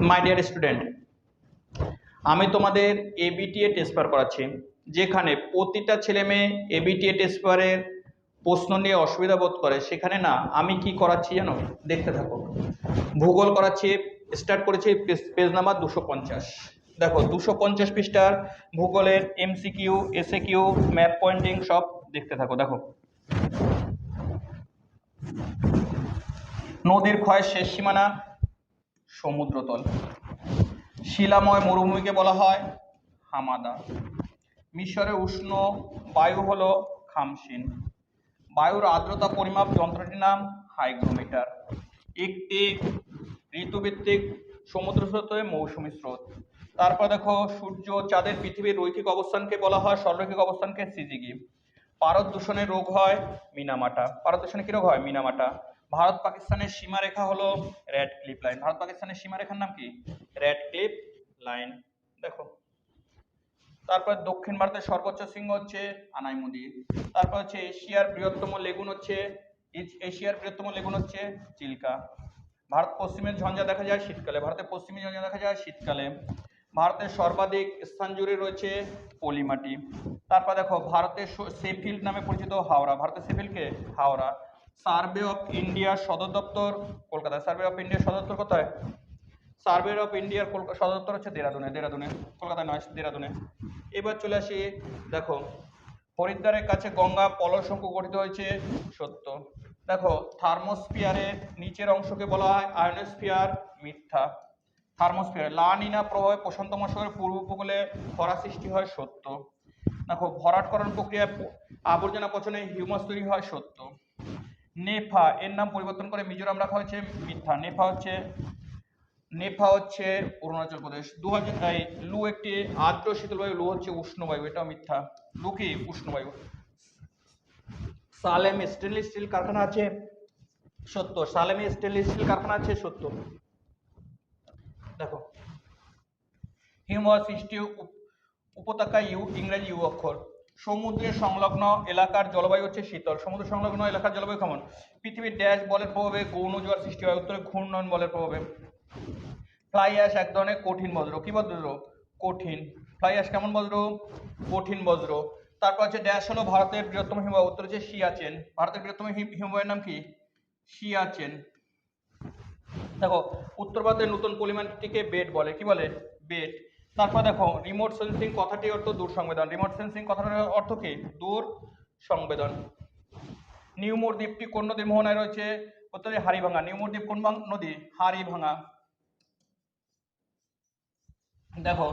My dear student, আমি তোমাদের ABTA test paper করাচ্ছি, যেখানে প্রতিটা ছেলে মেয়ে এবিটিএ টেস্ট পেপারের প্রশ্ন নিয়ে অসুবিধা বোধ করে। সেখানে না আমি কি করাচ্ছি জানো, দেখতে থাকো। ভূগোল করাচ্ছি, স্টার্ট করেছি পেজ নাম্বার 250। দেখো 250 পৃষ্ঠার ভূগোলের এমসিকিউ, এসএকিউ, ম্যাপ পয়েন্টিং সব দেখতে থাকো। দেখো, নদীর ক্ষয়ের শেষ সীমানা সমুদ্রতল। শিলাময় মরুভূমিকে বলা হয় হামাদা। মিশরের উষ্ণ বায়ু হলো খামসিন। বায়ুর আর্দ্রতা পরিমাপ যন্ত্রটির নাম হাইগ্রোমিটার। একটি ঋতুভিত্তিক সমুদ্র স্রোতে মৌসুমী স্রোত। তারপর দেখো, সূর্য চাঁদের পৃথিবীর রৈখিক অবস্থানকে বলা হয়, সরলরৈখিক অবস্থানকে সিজিগি। ভারত দূষণের রোগ হয় মিনামাটা। ভারত দূষণে কি রোগ হয়? মিনামাটা। ভারত পাকিস্তানের সীমারেখা হলো রেড ক্লিফ লাইন। ভারত পাকিস্তানের সীমারেখার নাম কি? Red cliff line. দেখো, তারপর দক্ষিণ ভারতের সর্বোচ্চ শৃঙ্গ হচ্ছে আনাইমুদি। তারপর হচ্ছে এশিয়ার বৃহত্তম লেগুন হচ্ছে চিল্কা। ভারত পশ্চিমের ঝঞ্ঝা দেখা যায় শীতকালে। ভারতের পশ্চিমী ঝঞ্ঝা দেখা যায় শীতকালে। ভারতের সর্বাধিক স্থান জুড়ে রয়েছে পলিমাটি। তারপর দেখো, ভারতের শেফিল্ড নামে পরিচিত হাওড়া। ভারতের শেফিল্ডকে হাওড়া। সার্ভে অফ ইন্ডিয়ার সদর দপ্তর কলকাতা। সার্ভে অফ ইন্ডিয়ার সদর দপ্তর কোথায়? সার্ভে অফ ইন্ডিয়ার সদর দপ্তর হচ্ছে দেরাদুনে। কলকাতায় নয়, দেরাদুনে। এবার চলে আসি, দেখো, হরিদ্বারের কাছে গঙ্গা পলসঙ্কু গঠিত হয়েছে, সত্য। দেখো, থার্মোস্ফিয়ারের নিচের অংশকে বলা হয় আয়নোস্ফিয়ার, মিথ্যা। থার্মোস্ফিয়ার লা নিনা প্রভাবে প্রশান্ত মহাসাগরের পূর্ব উপকূলে খরা সৃষ্টি হয়, সত্য। দেখো, ভরাটকরণ প্রক্রিয়ায় আবর্জনা পচনে হিউমাস তৈরি হয়, সত্য। নেফা এর নাম পরিবর্তন করে মিজোরাম রাখা হয়েছে, মিথ্যা। নেফা হচ্ছে অরুণাচল প্রদেশ। লু একটি আর্দ্র শীতল বায়ু। লু হচ্ছে উষ্ণবায়ু, এটাও মিথ্যা। লু কি? উষ্ণবায়ু। সালেম স্টেনলেস স্টিল কারখানা আছে, সত্য। সালেমে স্টেনলেস স্টিল কারখানা আছে, সত্য। দেখো, হিমবাহ সৃষ্টি উপত্যকা ইউ, ইংরেজি ইউ অক্ষর। সমুদ্রের সংলগ্ন এলাকার জলবায়ু হচ্ছে শীতল। সমুদ্র সংলগ্ন এলাকার জলবায়ু কেমন? পৃথিবীর ড্যাশ বলের প্রভাবে গৌণ জোয়ার সৃষ্টি হয়, উত্তরে ঘূর্ণন বলের প্রভাবে। ফ্লাই অ্যাশ এক ধরনের কঠিন বজ্র। কি বজ্র? কঠিন। ফ্লাই অ্যাশ কেমন বজ্র? কঠিন বজ্র। তারপর হচ্ছে ড্যাশ হলো ভারতের বৃহত্তম হিমবাহ, উত্তর হচ্ছে সিয়াচেন। ভারতের বৃহত্তম হিমবাহের নাম কি? সিয়াচেন। দেখো, উত্তর ভারতের নতুন পরিমাণটিকে বেড বলে। কি বলে? বেড। তারপর দেখো, রিমোট সেন্সিং কথাটির অর্থ দূর সংবেদন। রিমোট সেন্সিং কথাটার অর্থ কি? দূর সংবেদন। নিউমোর দ্বীপটি কোন নদীর মোহনায় রয়েছে? উত্তরে হাড়িভাঙা। নিউমোর দ্বীপ কোন নদী? হাড়িভাঙা। দেখো,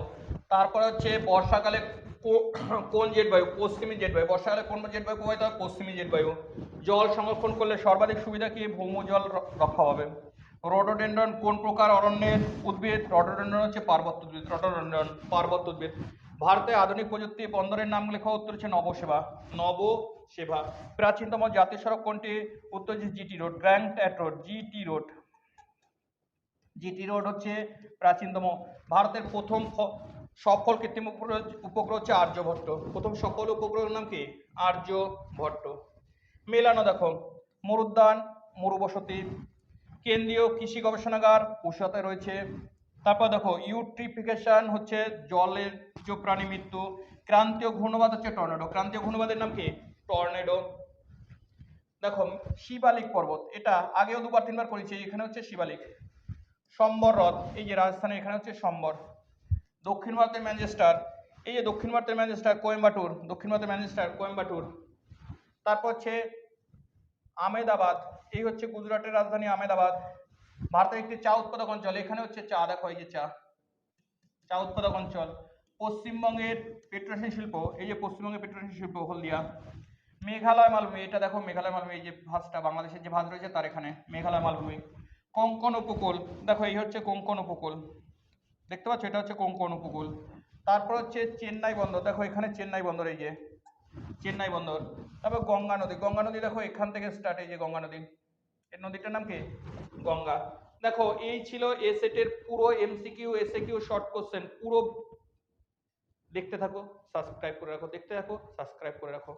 তারপরে হচ্ছে বর্ষাকালে কোন জেট বায়ু? পশ্চিমী জেট বায়ু। বর্ষাকালে কোন জেট বায়ু প্রবাহিত হয়? পশ্চিমী জেট বায়ু। জল সংরক্ষণ করলে সর্বাধিক সুবিধা কি? ভৌম জল রক্ষা হবে। রডোডেন্ড্রন কোন প্রকার অরণ্যের উদ্ভিদ? রডোডেন্ড্রন হচ্ছে পার্বত্য উদ্ভিদ। রডোডেন্ড্রন পার্বত্য উদ্ভিদ। ভারতে আধুনিক প্রযুক্তি বন্দরের নাম লেখা, উত্তর হচ্ছে নবসেবা। নবসেবা। প্রাচীনতম জাতীয় সড়ক কোনটি? উত্তর হচ্ছে GT road. Grand road. GT road. GT road হচ্ছে প্রাচীনতম। ভারতের প্রথম সফল কৃত্রিম উপগ্রহ হচ্ছে আর্যভট্ট। প্রথম সফল উপগ্রহের নাম কি? আর্যভট্ট। মেলানো দেখো, মরুদ্যান, মরুবসতি। কেন্দ্রীয় কৃষি গবেষণাগার উষাতে রয়েছে। তারপর দেখো, ইউট্রিফিকেশন হচ্ছে জলের প্রাণী মৃত্যু। ক্রান্তীয় ঘূর্ণবাদ হচ্ছে টর্নেডো। ক্রান্তীয় ঘূর্ণবাদের নাম কি? টর্নেডো। দেখো, শিবালিক পর্বত, এটা আগেও 2-3বার করেছি। এখানে হচ্ছে শিবালিক। সম্বর হ্রদ, এই যে রাজস্থানে, এখানে হচ্ছে সম্বর। দক্ষিণ ভারতের ম্যানচেস্টার, এই যে দক্ষিণ ভারতের ম্যানচেস্টার কোয়েম্বাটুর। দক্ষিণ ভারতের ম্যানচেস্টার কোয়েম্বাটুর। তারপর হচ্ছে আমেদাবাদ, এই হচ্ছে গুজরাটের রাজধানী আমেদাবাদ। ভারতের একটি চা উৎপাদক অঞ্চল। এখানে হচ্ছে চা, দেখো এই যে চা উৎপাদক অঞ্চল। পশ্চিমবঙ্গের পেট্রোকেমিক্যাল শিল্প, এই যে পশ্চিমবঙ্গের পেট্রোকেমিক্যাল শিল্প হলদিয়া। মেঘালয় মালভূমি, এটা দেখো মেঘালয় মালভূমি, এই যে ভাঁজটা, বাংলাদেশের যে ভাঁজ রয়েছে তার এখানে মেঘালয় মালভূমি। কোঙ্কণ উপকূল, দেখো এই হচ্ছে কোঙ্কণ উপকূল, দেখতে পাচ্ছ, এটা হচ্ছে কোঙ্কণ উপকূল। তারপর হচ্ছে চেন্নাই বন্দর, দেখো এখানে চেন্নাই বন্দর, এই যে চেন্নাই বন্দর। তারপর গঙ্গা নদী। গঙ্গা নদী দেখো এখান থেকে স্টার্ট, এই যে গঙ্গা নদী। এর নদীটার নাম কি? গঙ্গা। দেখো, এই ছিল এ সেটের পুরো এমসিকিউ, এসএকিউ, শর্ট কোশ্চেন। পুরো দেখতে থাকো, সাবস্ক্রাইব করে রাখো, দেখতে থাকো, সাবস্ক্রাইব করে রাখো।